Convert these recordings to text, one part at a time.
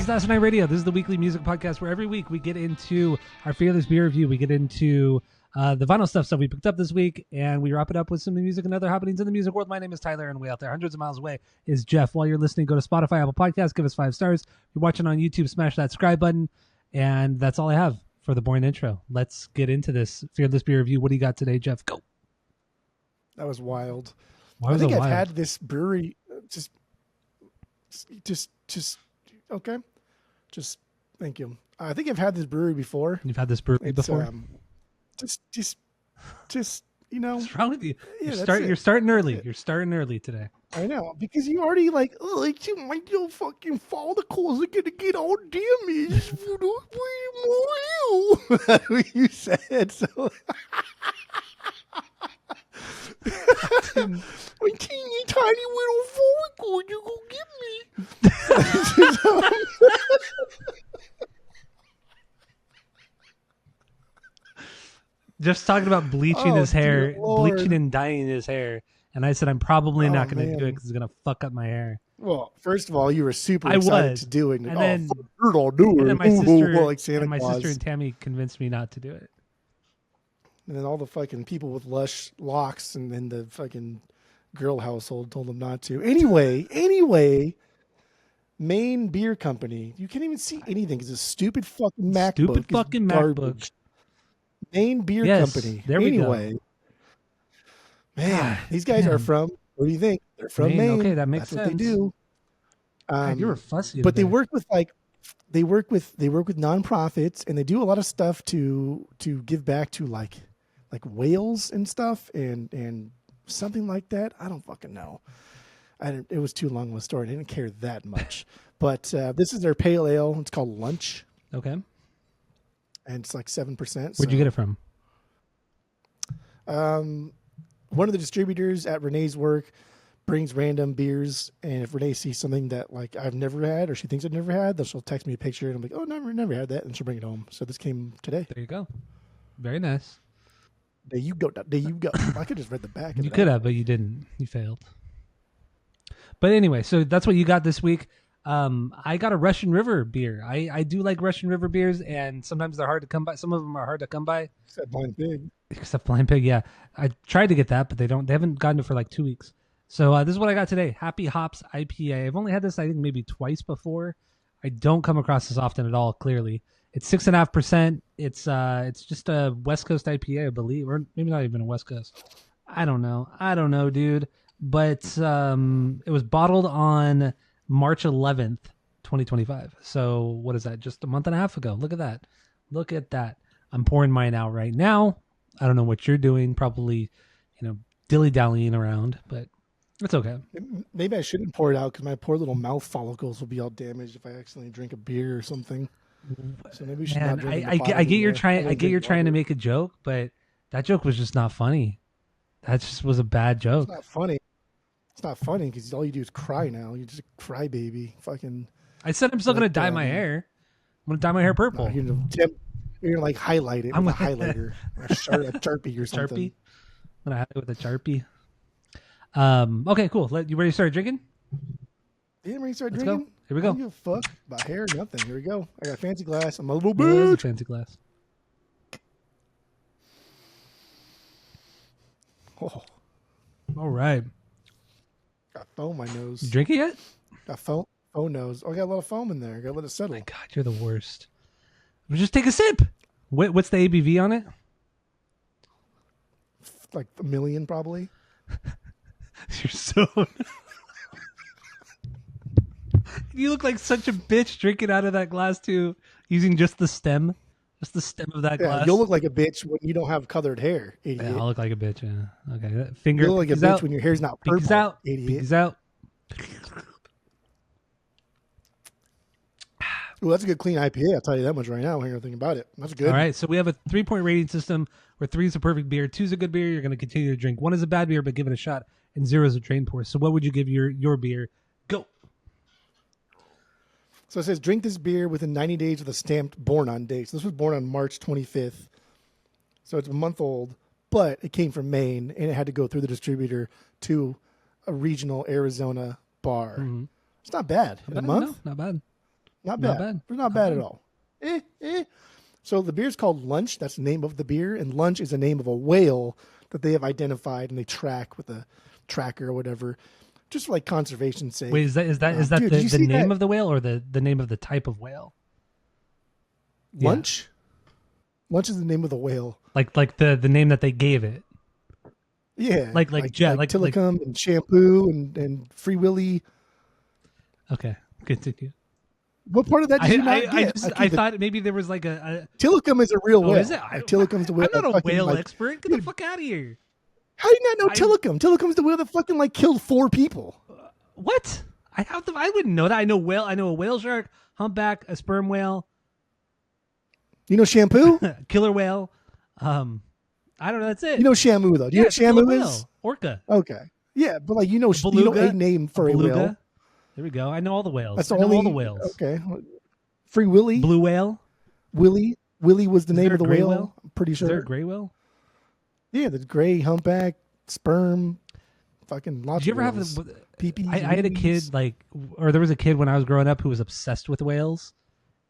is Asinine Radio. This is the weekly music podcast where every week we get into our Fearless Beer Review. We get into the vinyl stuff we picked up this week, and we wrap it up with some music and other happenings in the music world. My name is Tyler, and way out there, hundreds of miles away, is Jeff. While you're listening, go to Spotify, Apple Podcasts, give us 5 stars. If you're watching on YouTube, smash that subscribe button. And that's all I have for the boring intro. Let's get into this Fearless Beer Review. What do you got today, Jeff? Go. That was wild. Why was I think it I've wild? had this brewery okay. Just thank you. I think I've had this brewery before. You've had this brewery before? Just you know. What's wrong with you? Yeah, You're starting early. You're starting early today. I know, because you already my little fucking follicles are gonna get all damaged. That's what you said. So my teeny tiny little follicles, you gonna get me. Just talking about bleaching Oh, his hair, dear Lord. bleaching and dyeing his hair. And I said, I'm probably not going to man. do it because it's going to fuck up my hair. Well, first of all, you were super I excited was. to do it. And then- I'll do it. And then my sister, like Santa and my Claus. sister and Tammy convinced me not to do it. And then all the fucking people with lush locks and then the fucking girl household told them not to. Anyway, Maine Beer Company. You can't even see anything because a stupid fucking MacBook. Stupid is fucking garbage. MacBook. Maine Beer Yes, Company. there we go. Anyway, man, these guys are from. What do you think? They're from Maine. Okay, that makes That's sense. what they do. God, you were fussy. But they today. work with they work with nonprofits, and they do a lot of stuff to give back to like whales and stuff and something like that. I don't fucking know. It was too long of a story. I didn't care that much. But this is their pale ale. It's called Lunch, Okay. and it's like 7%. Where'd you get it from? One of the distributors at Renee's work brings random beers, and if Renee sees something that like I've never had or she thinks I've never had, then she'll text me a picture, and I'm like, oh, never had that, and she'll bring it home. So this came today. There you go. Very nice. There you go. I could just read the back. You could have, but you didn't. You failed. But anyway, so that's what you got this week. I got a Russian River beer. I do like Russian River beers, and sometimes they're hard to come by. Some of them are hard to come by. Except Blind Pig. Except Blind Pig, yeah. I tried to get that, but they haven't gotten it for like 2 weeks. So this is what I got today. Happy Hops IPA. I've only had this, I think, maybe twice before. I don't come across this often at all, clearly. It's 6.5%. It's just a West Coast IPA, I believe. Or maybe not even a West Coast. I don't know, dude. But it was bottled on March 11th, 2025. So what is that? Just a month and a half ago. Look at that. I'm pouring mine out right now. I don't know what you're doing. Probably, dilly-dallying around, but it's okay. Maybe I shouldn't pour it out because my poor little mouth follicles will be all damaged if I accidentally drink a beer or something. So maybe we should not drink. I get you're trying to make a joke, but that joke was just not funny. That just was a bad joke. It's not funny. It's not funny because all you do is cry now. You're just a crybaby. Fucking. I said I'm still gonna dye my hair. I'm gonna dye my hair purple. You're gonna like highlight it with a highlighter, or a Sharpie or something. Sharpie. I'm gonna have it with a Sharpie. Okay, cool. You ready to start drinking? Yeah, ready to start Let's drinking? go. Here we go. I don't give a fuck about hair, nothing. Here we go. I got a fancy glass. I'm a little Where's the bitch. fancy glass? Oh, All right. got foam in my nose. You drink it yet? Got foam nose. Oh, I got a lot of foam in there. Got to let it settle. My God, you're the worst. Just take a sip. What's the ABV on it? Like 1 million, probably. You're so. You look like such a bitch drinking out of that glass too, using just the stem of that Yeah, glass. you'll look like a bitch when you don't have colored hair, idiot. Yeah, I'll look like a bitch. Yeah. Okay. Finger. You'll look like a peeks bitch out. when your hair's not purple, Peeks out. idiot. Peeks out. Ooh, that's a good clean IPA. I'll tell you that much right now. When you're thinking about it, that's good. All right, so we have a 3-point rating system where 3 is a perfect beer, 2 is a good beer. You're going to continue to drink. 1 is a bad beer, but give it a shot, and 0 is a train pour. So what would you give your beer? Go. So it says, drink this beer within 90 days with a stamped born on date. So this was born on March 25th. So it's a month old, but it came from Maine, and it had to go through the distributor to a regional Arizona bar. Mm-hmm. It's not bad. In a month? No, not bad. Not Not bad. bad. It's not bad at all. So the beer's called Lunch. That's the name of the beer, and Lunch is the name of a whale that they have identified and they track with a tracker or whatever, just for like conservation's sake. Wait, is that Dude, did you the see name that? of the whale or the name of the type of whale? Lunch? Lunch is the name of the whale. Like the name that they gave it. Yeah. Like Tillicum and Shampoo and Free Willy. Okay, continue. What part of that did you not get? I thought maybe there was like a Tillicum is a real whale. is it? Tillicum's the whale. I'm not a that fucking, whale like, expert. Get the fuck out of here. How do you not know Tillicum? Tillicum's the whale that fucking like killed 4 people. What? I wouldn't know that. I know whale. I know a whale shark, humpback, a sperm whale, You know Shampoo? killer whale. I don't know. That's it. You know Shamu though. Do you know what it's a killer Shamu whale. is? Orca. Okay. Yeah, but like you know Beluga? a name for a Beluga. whale. There we go. I know all the whales. That's I the know only all the whales. Okay. Free Willy. Blue whale. Willy was the Is name there of the a gray whale. whale? I'm pretty Is there sure. a gray whale? Yeah, the gray humpback, sperm, fucking lots Did you of ever whales. have? Peepees, I had a kid there was a kid when I was growing up who was obsessed with whales,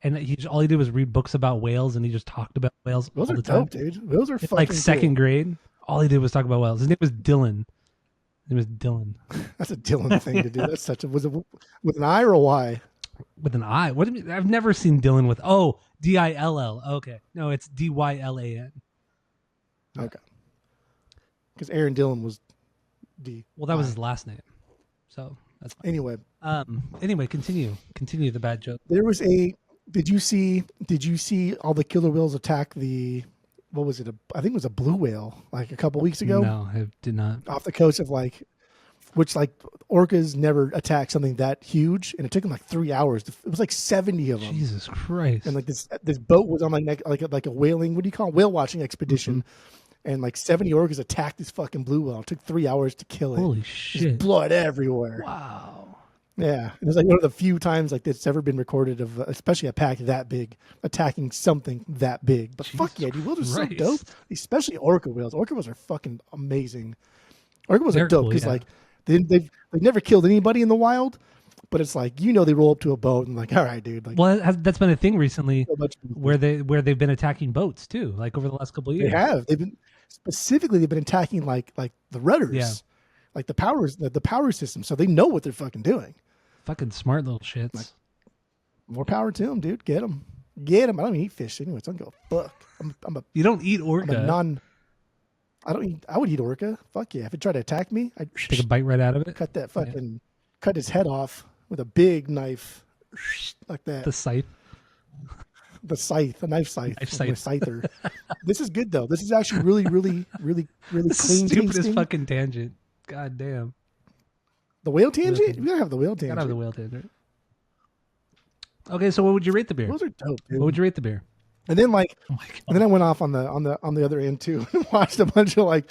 and all he did was read books about whales, and he just talked about whales Those all are the time. dope, dude. Those are In, fucking like second cool. grade. All he did was talk about whales. His name was Dylan. His name was Dylan That's a Dylan thing to do. That's such a was it with an I or a Y? with an I. What do you mean? I've never seen Dylan with Dill. Okay, no, it's Dylan. Okay. Because Aaron Dillon was D. Well, that was his last name, so that's fine. Anyway, Anyway, continue the bad joke. there was a. Did you see all the killer whales attack the? What was it? I think it was a blue whale like a couple weeks ago No, I did not. off the coast of like, which like orcas never attack something that huge, and it took them like 3 hours. It was like 70 of them. Jesus Christ! And like this boat was on like a whaling, what do you call it? Whale watching expedition, and like 70 orcas attacked this fucking blue whale. It took 3 hours to kill it. Holy Just shit! blood everywhere. Wow. Yeah, it was like one of the few times like that's ever been recorded of, especially a pack that big attacking something that big. But fuck yeah, dude, whales are so Christ. dope. Especially orca whales. Orca whales are fucking amazing. Orca whales They're are dope cool, because yeah. like they've never killed anybody in the wild, but it's like they roll up to a boat and like, all right, dude, like Well, that's been a thing recently so much people. where they've been attacking boats too, like over the last couple of They years. have. They've been attacking like the rudders, Yeah. like the power system. So they know what they're fucking doing. Fucking smart little shits. More power to them, dude. Get them. I don't even eat fish anyway, so I don't give a fuck. You don't eat I'm a orca. I don't eat. I would eat orca. Fuck yeah! If it tried to attack me, I'd Take a bite right out of it. cut his head off with a big knife, like that. The scythe. The scythe, the knife scythe, Knife with scythe. scyther. This is good though. This is actually really, really, really, really clean. Stupidest tasting. fucking tangent. God damn. The whale tangent. We gotta have the whale tangent. Gotta have the whale tangent. Okay, so what would you rate the beer? Those are dope, dude. What would you rate the beer? And then like, Oh my god. and then I went off on the other end too and watched a bunch of like,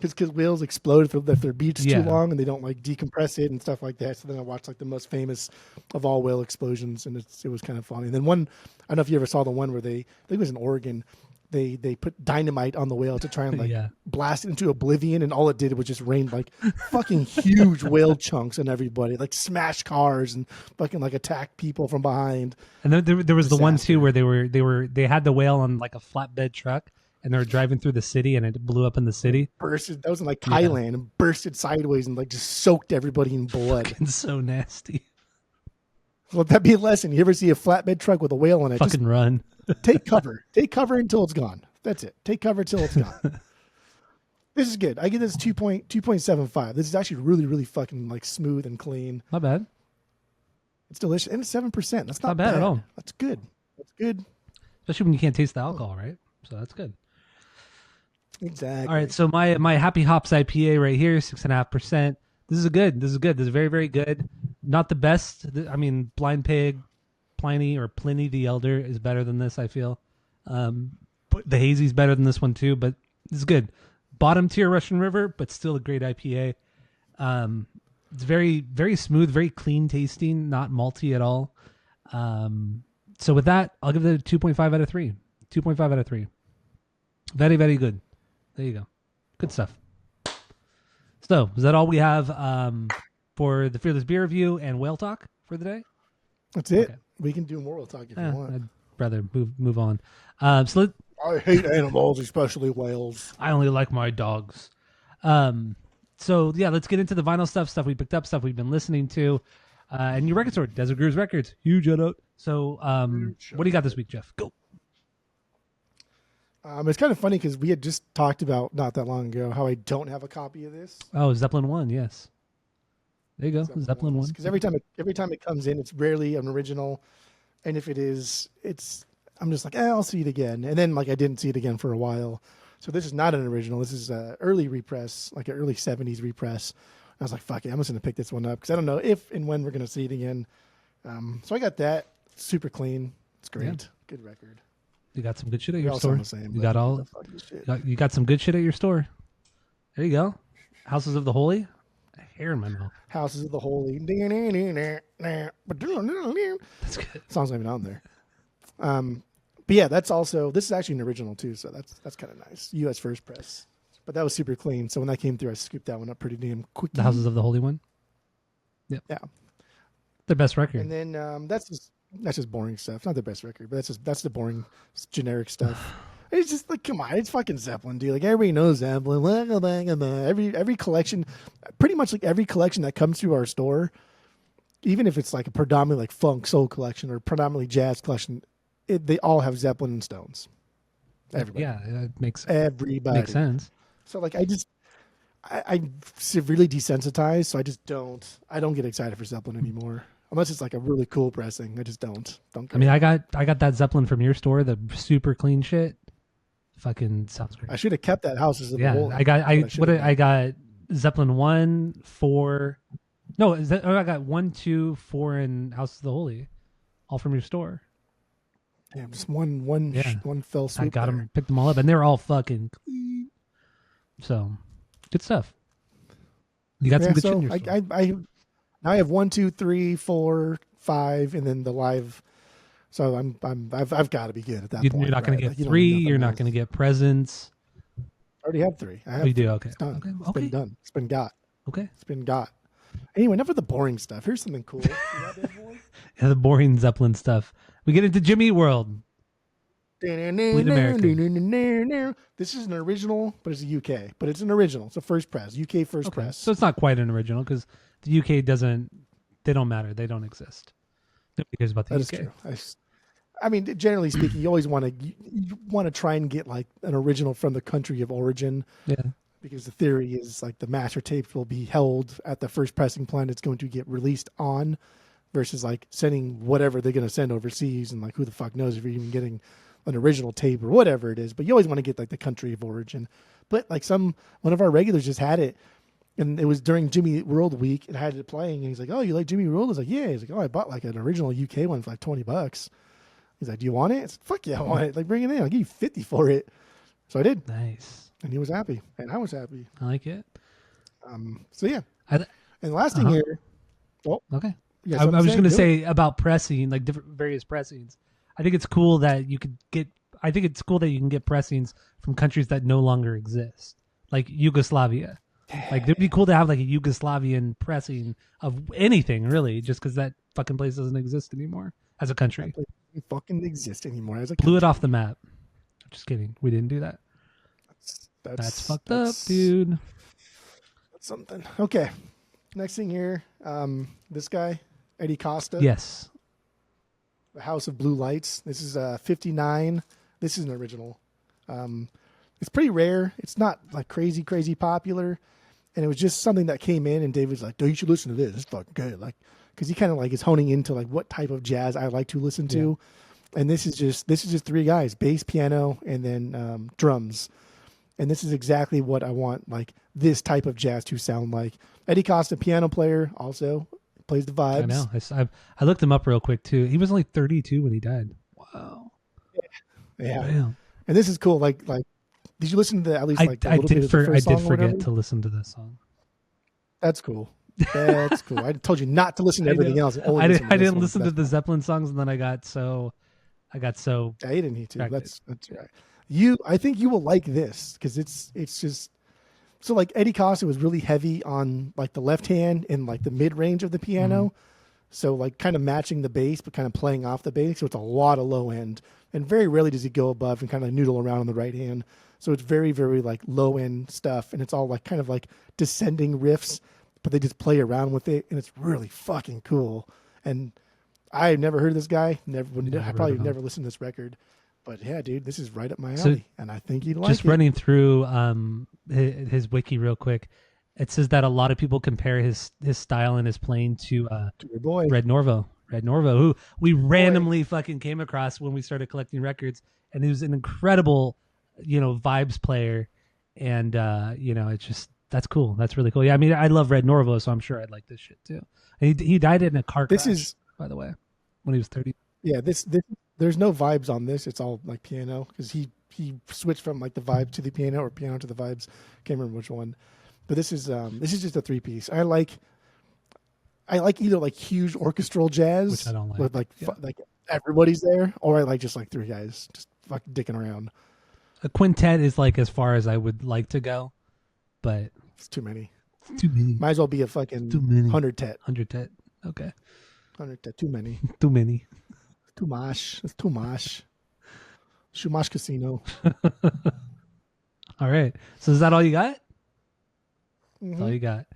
because whales explode if their beach is Yeah. too long and they don't like decompress it and stuff like that. So then I watched like the most famous of all whale explosions, and it was kind of funny. And then one, I don't know if you ever saw the one where I think it was in Oregon. They put dynamite on the whale to try and like Yeah. blast it into oblivion, and all it did was just rain like fucking huge whale chunks on everybody, like smash cars and fucking like attack people from behind. And then there was the one Disaster. too where they had the whale on like a flatbed truck and they were driving through the city and it blew up in the city. Bursted. That was in like Thailand, and bursted sideways and like just soaked everybody in blood. It's so nasty. Let that be a lesson. You ever see a flatbed truck with a whale in it? Fucking run. Just take cover. Take cover until it's gone. That's it. Take cover until it's gone. This is good. I give this 2.75. This is actually really, really fucking like smooth and clean. Not bad. It's delicious. And it's 7%. That's not, Not bad at all. That's good. That's good. Especially when you can't taste the alcohol, right? So that's good. Exactly. All right, so my Happy Hops IPA right here, 6.5%. This is good. This is very, very good. Not the best. I mean, Blind Pig, Pliny the Elder is better than this, I feel. But the Hazy's better than this one too, but it's good. Bottom tier Russian River, but still a great IPA. It's very, very smooth, very clean tasting, not malty at all. So with that, I'll give it a 2.5 out of 3. 2.5 out of 3. Very, very good. There you go. Good stuff. So, is that all we have for the Fearless Beer Review and Whale Talk for the day? That's it. Okay. We can do moral talk if you want. I'd rather move on. I hate animals, especially whales. I only like my dogs. So yeah, let's get into the vinyl stuff we picked up, stuff we've been listening to. And your record store, Desert Grooves Records. Huge shout out. So what do you got this week, Jeff? Go. It's kind of funny because we had just talked about not that long ago how I don't have a copy of this. Oh, Zeppelin 1, yes. There you go, Zeppelin 1. Because every time it comes in, it's rarely an original, and if it is, I'm just like, I'll see it again, and then like I didn't see it again for a while. So this is not an original. This is an early repress, like an early '70s repress. I was like, fuck it, I'm just gonna pick this one up because I don't know if and when we're gonna see it again. So I got that. Super clean. It's great. Yeah. Good record. You got some good shit at They're your all store. the same, You got all. You got some good shit at your store. There you go. Houses of the Holy. A hair in my mouth. Houses of the Holy. That's good. Song's not even on there. But yeah, this is actually an original too, so that's kind of nice. U.S. First Press. But that was super clean. So when that came through, I scooped that one up pretty damn quick. The Houses of the Holy one. Yep. Yeah. Their best record. And then that's just boring stuff. Not the best record, but that's the boring generic stuff. It's just like, come on, it's fucking Zeppelin, dude. Like everybody knows Zeppelin. Every collection, pretty much like every collection that comes through our store, even if it's like a predominantly like funk soul collection or predominantly jazz collection, they all have Zeppelin and Stones. Everybody. Yeah, it makes sense. So like I'm severely desensitized, so I don't get excited for Zeppelin anymore. Unless it's like a really cool pressing. I just don't care. I mean, I got that Zeppelin from your store, the super clean shit. Fucking sounds great. I should have kept that Houses of the Holy. I got Zeppelin 1, 4. No, I got 1, 2, 4 and House of the Holy, all from your store. Damn, just one fell swoop. I got them, picked them all up, and they're all fucking clean. So, good stuff. You got some good shit in your store. I have 1, 2, 3, 4, 5, and then the live. So I've got to be good at that point. You're not going to get 3. You're not going to get presents. I already have 3. You do? Okay. It's done. Okay. It's been done. It's been got. Okay. It's been got. Anyway, enough of the boring stuff. Here's something cool. Yeah, the boring Zeppelin stuff. We get into Jimmy World. Bleed American. This is an original, but it's a UK. But it's an original. It's a first press. UK first press. So it's not quite an original because the UK they don't matter. They don't exist. Nobody cares about the UK. That is true. I mean, generally speaking, you always want to try and get like an original from the country of origin. Yeah. Because the theory is like the master tapes will be held at the first pressing plant it's going to get released on, versus like sending whatever they're going to send overseas, and like who the fuck knows if you're even getting an original tape or whatever it is. But you always want to get like the country of origin. But like one of our regulars just had it, and it was during Jimmy World week and had it playing, and he's like, "Oh, you like Jimmy World?" I was like, "Yeah." He's like, "Oh, I bought like an original UK one for like $20." He's like, "Do you want it?" I said, "Fuck yeah, I want it. Like, bring it in. I'll give you 50 for it." So I did. Nice. And he was happy, and I was happy. I like it. So yeah. And the last thing here. Oh, okay. I was going to say about pressing, like different various pressings. I think it's cool that you could get. I think it's cool that you can get pressings from countries that no longer exist, like Yugoslavia. Like it'd be cool to have like a Yugoslavian pressing of anything, really, just because that fucking place doesn't exist anymore as a country. It doesn't fucking exist anymore as a Blew country. it off the map. Just kidding. We didn't do that. That's fucked up, dude. That's something. Okay. Next thing here, this guy, Eddie Costa. Yes. The House of Blue Lights. This is 59. This is an original. It's pretty rare. It's not like crazy popular. And it was just something that came in, and David's like, "Oh, you should listen to this. It's fucking good." Like, because he kind of like is honing into like what type of jazz I like to listen to. And this is just 3 guys: bass, piano, and then drums. And this is exactly what I want, like this type of jazz to sound like. Eddie Costa, piano player, also plays the vibes. I know. I looked him up real quick too. He was only 32 when he died. Wow. Yeah. Damn. And this is cool. Like, did you listen to at least like I did forget to listen to this song. That's cool. That's cool. I told you not to listen to everything else. I didn't listen to the Zeppelin songs, and then I got so. Yeah, you didn't need to. Distracted. That's right. I think you will like this because it's just so like Eddie Costa was really heavy on like the left hand and like the mid range of the piano. So like kind of matching the bass, but kind of playing off the bass. So it's a lot of low end, and very rarely does he go above and kind of noodle around on the right hand. So it's very, very like low end stuff, and it's all like kind of like descending riffs, but they just play around with it, and it's really fucking cool. And I've never heard of this guy. I probably never listened to this record. But yeah, dude, this is right up my alley, and I think you'd like it. Just running through his wiki real quick, it says that a lot of people compare his style and his playing to your boy Red Norvo, who we randomly fucking came across when we started collecting records, and he was an incredible, vibes player, and it's just that's cool. That's really cool. Yeah, I mean, I love Red Norvo, so I'm sure I'd like this shit too. And he died in a car crash, by the way, when he was 30. Yeah, this there's no vibes on this. It's all like piano because he switched from like the vibes to the piano or piano to the vibes. Can't remember which one. But this is just a 3-piece. I like either like huge orchestral jazz, which I don't like, with like everybody's there, or I like just like three guys just fucking dicking around. A quintet is like as far as I would like to go, but it's too many. Too many. Might as well be a fucking 100 tet. 100 tet. Okay. 100 tet. Too many. Too many. Too much. It's too much. Shumash Casino. All right. So is that all you got? Mm-hmm. That's all you got.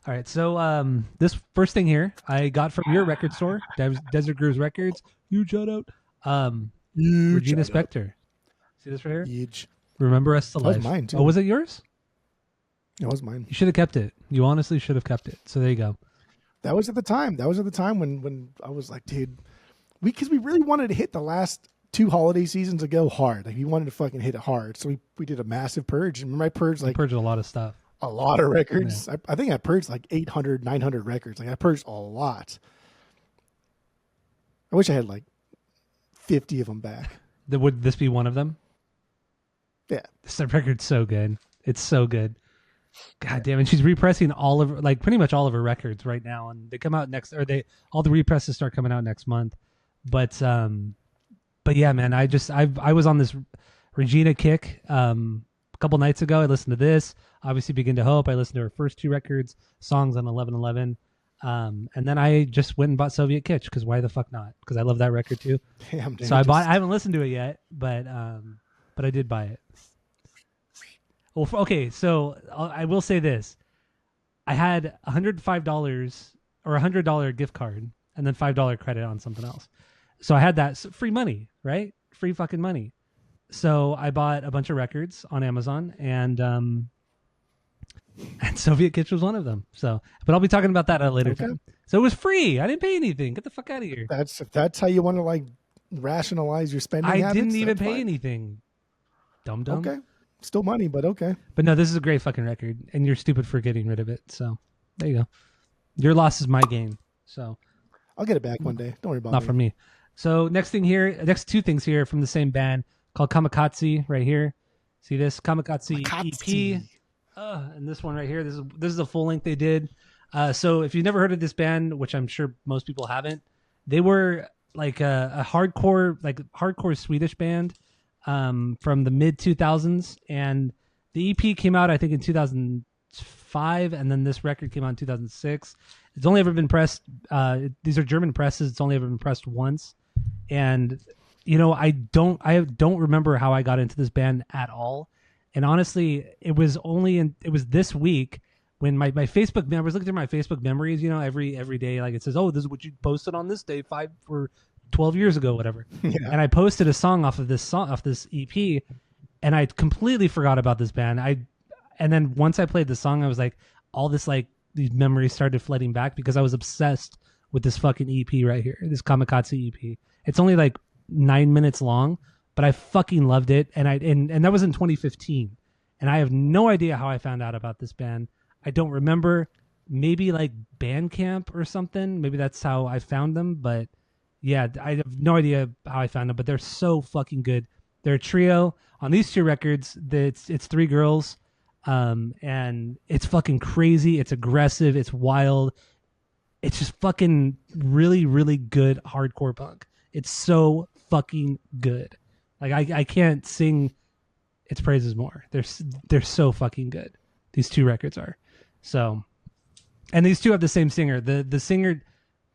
All right. So this first thing here I got from your record store, Desert Grooves Records. Huge shout out. Regina Spektor. See this right here? Huge. Remember Us to Life. That was mine too. Oh, was it yours? It was mine. You should have kept it. You honestly should have kept it. So there you go. That was at the time. When I was like, dude, because we really wanted to hit the last 2 holiday seasons ago hard. Like we wanted to fucking hit it hard. So we did a massive purge. And remember I purged like purged a lot of stuff. A lot of records. Yeah. I think I purged like 800, 900 records. Like I purged a lot. I wish I had like 50 of them back. Would this be one of them? Yeah. This record's so good. It's so good. God damn it. She's repressing pretty much all of her records right now. And they come out all the represses start coming out next month. But yeah, man, I was on this Regina kick, a couple nights ago. I listened to this, obviously Begin to Hope. I listened to her first 2 records, songs on 1111. And then I just went and bought Soviet Kitsch because why the fuck not? Because I love that record too. Damn, so I haven't listened to it yet, but I did buy it. Well, okay, so I will say this. I had $105 or $100 gift card and then $5 credit on something else. So I had that free money, right? Free fucking money. So I bought a bunch of records on Amazon and Soviet Kitsch was one of them. So, but I'll be talking about that at a later time. So it was free. I didn't pay anything. Get the fuck out of here. That's how you want to like rationalize your spending habits. I didn't even pay anything. Dumb. Okay. Still money, but okay. But no, this is a great fucking record, and you're stupid for getting rid of it. So there you go. Your loss is my gain. So I'll get it back one day. Don't worry about it. Not from me. So next 2 things here from the same band called Kamikaze right here. See this Kamikaze EP, and this one right here. This is a full length they did. So if you've never heard of this band, which I'm sure most people haven't, they were like a hardcore Swedish band. From the mid 2000s, and the EP came out I think in 2005, and then this record came out in 2006. It's only ever been pressed. These are German presses. It's only ever been pressed once, and I don't remember how I got into this band at all. And honestly, it was this week when my Facebook I was looking through my Facebook memories. Every day, like it says, oh, this is what you posted on this day 12 years ago, whatever. Yeah. And I posted a song off this EP, and I completely forgot about this band. And then once I played the song, I was like, all this these memories started flooding back because I was obsessed with this fucking EP right here, this Kamikaze EP. It's only like 9 minutes long, but I fucking loved it. And that was in 2015, and I have no idea how I found out about this band. I don't remember. Maybe like Bandcamp or something. Maybe that's how I found them, but. Yeah, I have no idea how I found them, but they're so fucking good. They're a trio. On these 2 records, it's 3 girls, and it's fucking crazy. It's aggressive. It's wild. It's just fucking really, really good hardcore punk. It's so fucking good. Like I can't sing its praises more. They're so fucking good. These 2 records are. So, and these 2 have the same singer. The singer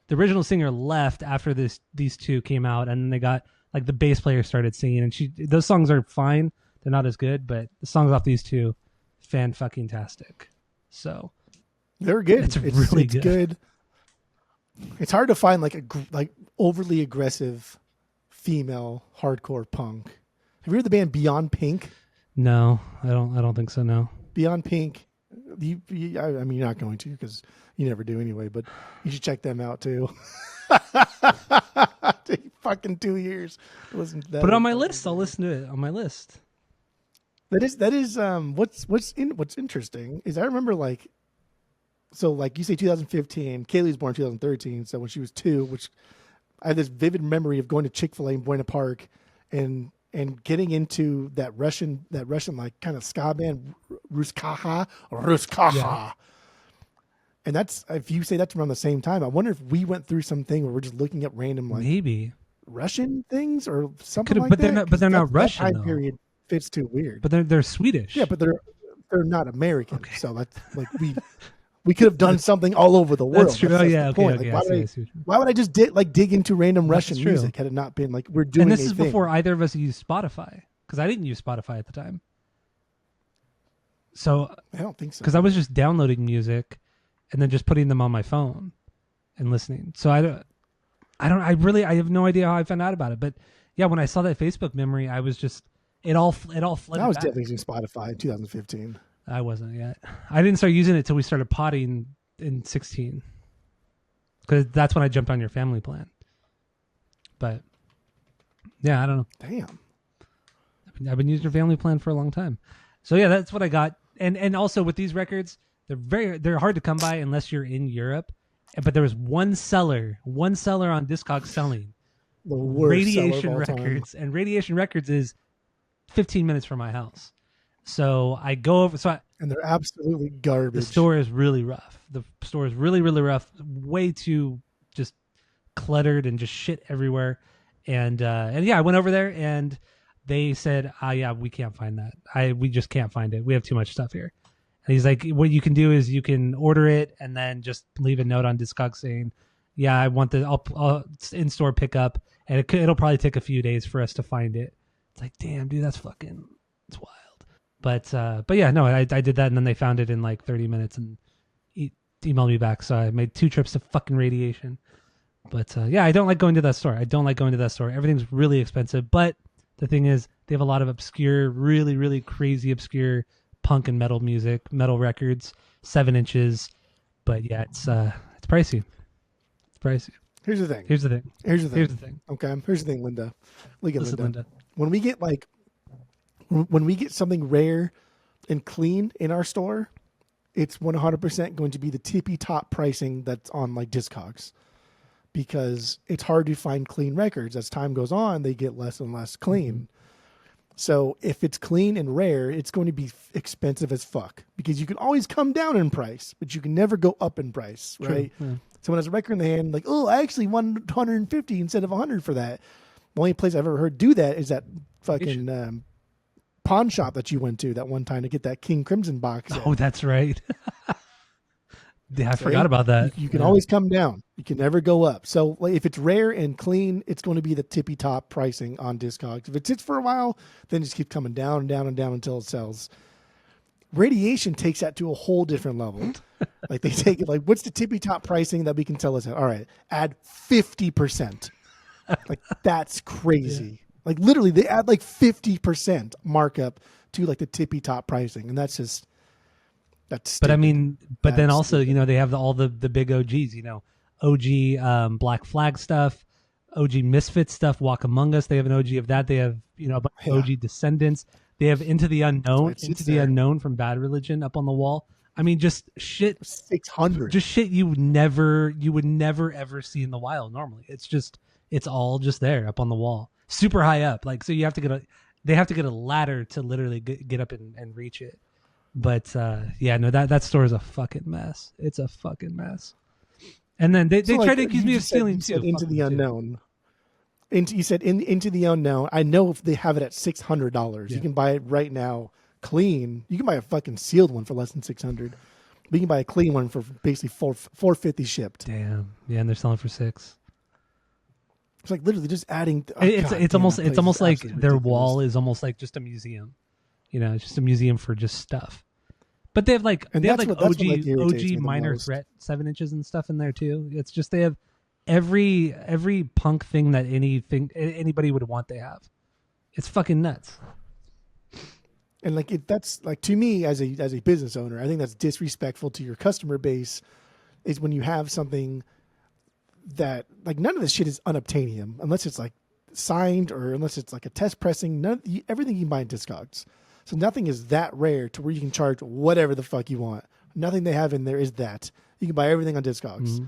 the original singer left after these two came out, and then they got like the bass player started singing, and those songs are fine. They're not as good, but the songs off these two, fan-fucking-tastic. So they're good. It's really good. It's hard to find like overly aggressive female hardcore punk. Have you heard the band Beyond Pink? No, I don't think so. No. Beyond Pink. I mean, you're not going to because you never do anyway. But you should check them out too. Fucking 2 years. Listen to that. Put it on my list. I'll listen to it on my list. That is what's interesting is I remember like you say 2015, Kaylee was born 2013, so when she was 2, which I have this vivid memory of going to Chick-fil-A in Buena Park and getting into that Russian like kind of ska band Ruskaha. Yeah. And that's, if you say that's around the same time, I wonder if we went through something where we're just looking at random like maybe Russian things or something like but that. But they're not Russian. That time period fits too weird. But they're Swedish. Yeah, but they're not American. Okay. So that's like we could have done something all over the world. That's true. That's yeah. Okay. Like, why would I just dig into random Russian music had it not been like we're doing? And this is before either of us used Spotify, because I didn't use Spotify at the time. So I don't think so. Because I was just downloading music and then just putting them on my phone and listening. So I have no idea how I found out about it. But yeah, when I saw that Facebook memory, I was just it all flooded. I was back. definitely using Spotify in 2015. I wasn't yet. I didn't start using it until we started potting in 16. Because that's when I jumped on your family plan. But yeah, I don't know. Damn. I've been using your family plan for a long time. So yeah, that's what I got. And also with these records, they're hard to come by unless you're in Europe. But there was one seller on Discogs selling the worst Radiation seller of all Records, time. and Radiation Records is 15 minutes from my house. So I go over. And they're absolutely garbage. The store is really rough. The store is really, really rough. Way too just cluttered and just shit everywhere. And yeah, I went over there and they said, yeah, we can't find that. We just can't find it. We have too much stuff here. And he's like, what you can do is you can order it and then just leave a note on Discogs saying, yeah, I want I'll in-store pickup. And it'll probably take a few days for us to find it. It's like, damn, dude, it's wild. But yeah, no, I did that, and then they found it in like 30 minutes and emailed me back. So I made 2 trips to fucking Radiation. But yeah, I don't like going to that store. Everything's really expensive. But the thing is, they have a lot of obscure, really, really crazy obscure punk and metal music, metal records, 7 inches. But yeah, it's pricey. It's pricey. Here's the thing. Okay, here's the thing, Linda. Linda. When we get something rare and clean in our store, it's 100% going to be the tippy top pricing that's on like Discogs, because it's hard to find clean records. As time goes on, they get less and less clean. Mm-hmm. So if it's clean and rare, it's going to be expensive as fuck, because you can always come down in price, but you can never go up in price, right? Yeah. So when there's a record in the hand, like, oh, I actually won 150 instead of 100 for that. The only place I've ever heard do that is that fucking pawn shop that you went to that one time to get that King Crimson box set. Oh, that's right. Yeah, I forgot about that. You can always come down. You can never go up. So like, if it's rare and clean, it's going to be the tippy top pricing on Discogs. If it sits for a while, then just keep coming down and down and down until it sells. Radiation takes that to a whole different level. Like they take it like, what's the tippy top pricing that we can tell us? All right, add 50%. Like that's crazy. Yeah. Like literally they add like 50% markup to like the tippy top pricing. And that's just, that's stupid. But I mean, but then also, stupid. You know, they have all the big OGs, you know, OG Black Flag stuff, OG Misfits stuff, Walk Among Us. They have an OG of that. They have, you know, OG Descendants. They have Into the Unknown from Bad Religion up on the wall. I mean, just shit. 600. Just shit you would never ever see in the wild normally. It's all just there up on the wall, super high up. Like, so you have to they have to get a ladder to literally get up and reach it. But yeah, no, that store is a fucking mess. It's a fucking mess. And then they try to accuse me of stealing too. Into the Unknown. You said Into the Unknown. I know if they have it at $600. Yeah. You can buy it right now clean. You can buy a fucking sealed one for less than $600. We can buy a clean one for basically $450 shipped. Damn. Yeah, and they're selling for $6. It's like literally just adding. It's almost like their ridiculous. wall is almost like just a museum. You know, it's just a museum for just stuff. But they have like And they have that's like what, irritates me OG the minor most. threat 7 inches and stuff in there too. It's just they have every punk thing that anybody would want. They have. It's fucking nuts. And like that's like, to me as a business owner, I think that's disrespectful to your customer base. Is when you have something that like none of this shit is unobtainium unless it's like signed or unless it's like a test pressing. Everything you can buy in Discogs. So nothing is that rare to where you can charge whatever the fuck you want. Nothing they have in there is that. You can buy everything on Discogs. Mm-hmm.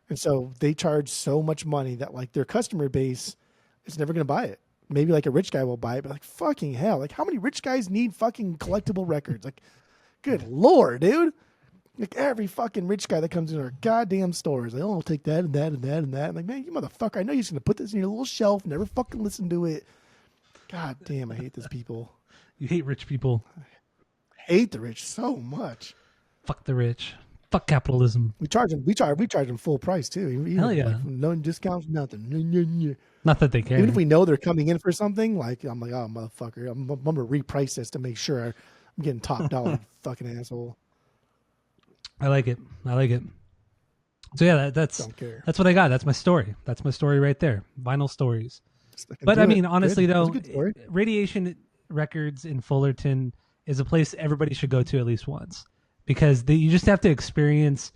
And so they charge so much money that like their customer base is never going to buy it. Maybe like a rich guy will buy it, but like fucking hell, like how many rich guys need fucking collectible records? Like, good Lord, dude. Like every fucking rich guy that comes in our goddamn stores, like, oh, I'll take that and that and that and that. I'm like, man, you motherfucker, I know you're just going to put this in your little shelf, never fucking listen to it. God damn, I hate these people. You hate rich people. I hate the rich so much. Fuck the rich. Fuck capitalism. We charge them full price too. Even Hell yeah. like, no discounts, nothing. Not that they care. Even if we know they're coming in for something, like I'm like, oh motherfucker, I'm gonna reprice this to make sure I'm getting top dollar. Fucking asshole. I like it. So yeah, that's Don't care. that's what I got. That's my story. That's my story right there. Vinyl stories. Just fucking But do I it. mean, honestly Good. That's though, a good story. Radiation Records in Fullerton is a place everybody should go to at least once because you just have to experience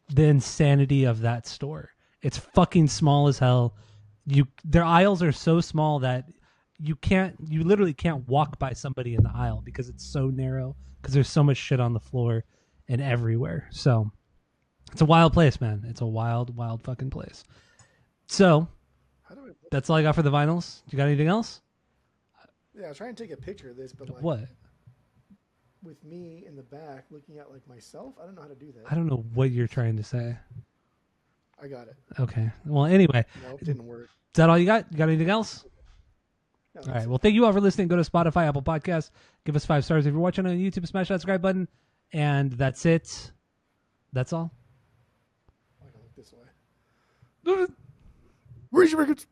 the insanity of that store. It's fucking small as hell. Their aisles are so small that you literally can't walk by somebody in the aisle because it's so narrow because there's so much shit on the floor and everywhere. So it's a wild place, man. It's a wild, wild fucking place. So that's all I got for the vinyls. You got anything else? Yeah, I was trying to take a picture of this, but like What? with me in the back looking at like myself, I don't know how to do that. I don't know what you're trying to say. I got it. Okay. Well, anyway, No, it didn't work. is that all you got? You got anything else? No, All right. Well, thank you all for listening. Go to Spotify, Apple Podcasts. Give us 5 stars if you're watching on YouTube. Smash that subscribe button. And that's it. That's all. I gotta look this way. Where's your records?